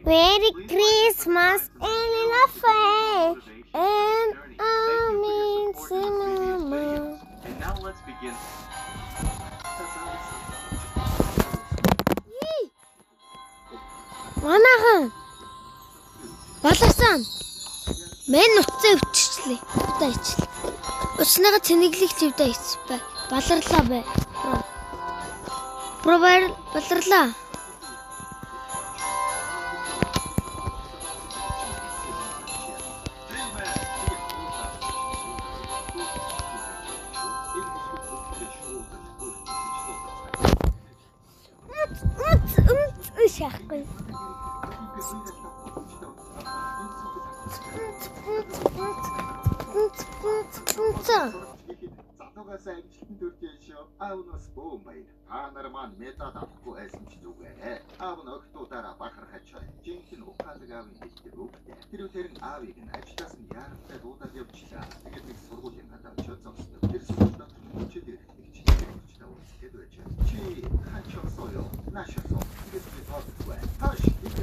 Merry Christmas in a face and I'm in cinema. And now let's begin. Манайхан боловсон. Мен нуцаа өвчлээ. Удаа ичлээ. Уцныга цэнэглэх зэвдээ ицбэ. Баларлаа бай. Провайр баларлаа. Шахахгүй. Залуугаас амжилтанд хүрч аавнаас бөөн баяр. Та нар маань медаль авахгүй байсан ч зүгээр. Аав нь огтудаараа бахархаж жинхэнэ ухаалаг аавын хэлдэг үгтэй. Тэр аавыг нь ажлаас нь яаралтай дуудаад явуулчихлаа. Тэгээд нэг сургуулийн гадаа очиод зогсдог. Тэр сургуульд чид ирэхтэй чидэрчтэй үзгээд байж. Чи хачаасоо ёо. Нашаасоо. Тэгээд би тоосгүй. Тааш ихэд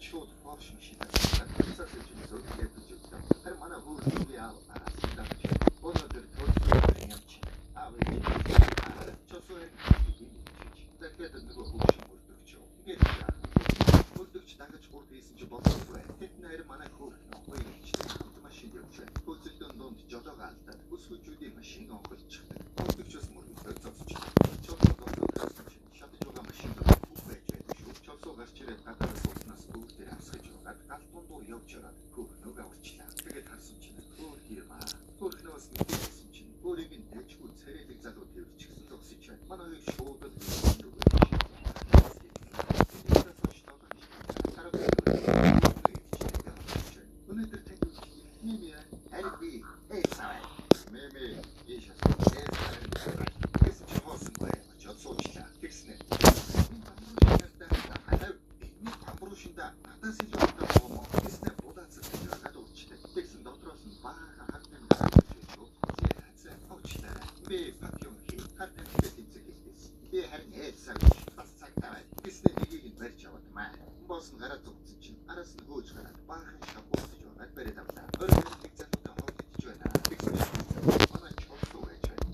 шууд фокшн шийдэж байгаа. Тэсэлж зөвлөж өгсөн. Тэр манай хөрөнгө яав арасында өнөөдөр төрсөн юм чи. Аав чосоо тэгээд нөгөө хөрөнгө бүрдэгч. Тэгээд бүрдэгч дагаж хурд хийсэн чи болоогүй. Тэд нэр манай хөрөнгө онгойч машин явуулсан. Хөөцөлдөн донд жолоо гаалтаад өсгөжүүдийн машин онгойчихдаг. Бүрдэгчс мөрөд зогсчих. Чосоо доосоо шатаж байгаа машин байж байдаг шүү. Чосоо гарч ирээд гадаа сууснаас бүгдээ асгаж байгаа. Галтун дуу явж байгаа. Хөрөнгө авчлаа. Тэгээд харсан чинь хөрөнгө хөрнөөс мэдсэн чинь өөрийг нь дэжгүй царайлаг залуу тэрчгсэн зогсож байна. Манай шууд өнөөдөр тэгвэл нэмээ алби эсай мэмэ ишас гэсэн чи хоосон бай очоод суучлаа тэгснэ хамбрушинда надаас илүү удаа боо гэснэ будаац надад уучтай тэгсэн дотроос нь баахан хатан зээцээ очлаа би пакион хи хатан зээцээс би харин эсай бас цагтаа гэснэ нэгийг нь барьж аваад маа босс нь гараад зүгцэн чинь араас нь хөөж гараад баахан шапуусж байгаа бариад авлаа өөрөөр хэлбэл хавдж байна тэгсэн манай чөлөө байж байгаа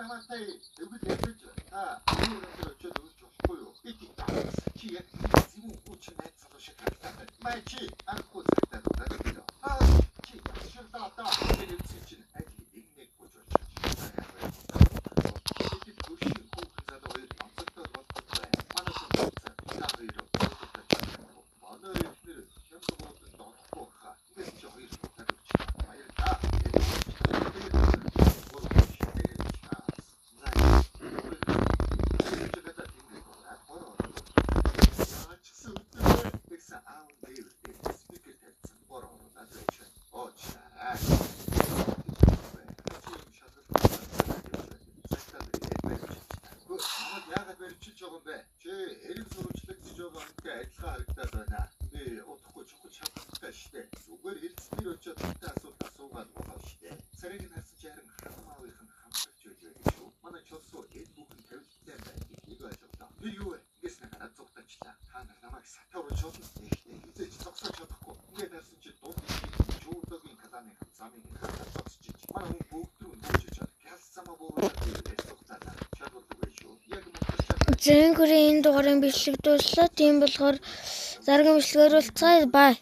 Хамаатай өвд ярьж та өөрөө өчигдөр өгөхгүй юу? Итик чи яг зүүн хүч найцсан шиг харагдаад. Мачи анхуу цагтаа дөрөв. Чи шилдаа та энэ чинь ажил нэг гэж яагаад барьчилж байгаа юм бэ? Чи эрэг сурвалжлагч байгаа үнтэй адилхан харагдаад байна. Би удахгүй чухал шалтгаантай штэ. Зүгээр хэлцээр очиод та асуулт асуугаад байгаа штэ. Сарыг нь харсан чи харин хамаавынх нь хамтарч өгөө гэж шүү. Манай чосоо энэ бүхэн тавилттай байна. Энийг ойлголоо. Би юу вэ? Ингээс надад зүгтачлаа. Та нар намайг сатааруулж болно. Хизээч зогсож чадахгүй. Ингээд харсан чи дунд чуудогийн каланы замыг хатаж зогсож. Манай хүн бүгд рүү нүүж чад. Гялсамаа буугаад зүгтаалаа. Чадвал үгүй шүү. Яг Зэн хүрээ энэ дугаарыг бичлэг дуслаа. Тийм болохоор дараагийн бичлэгээр уулзъя. Бай.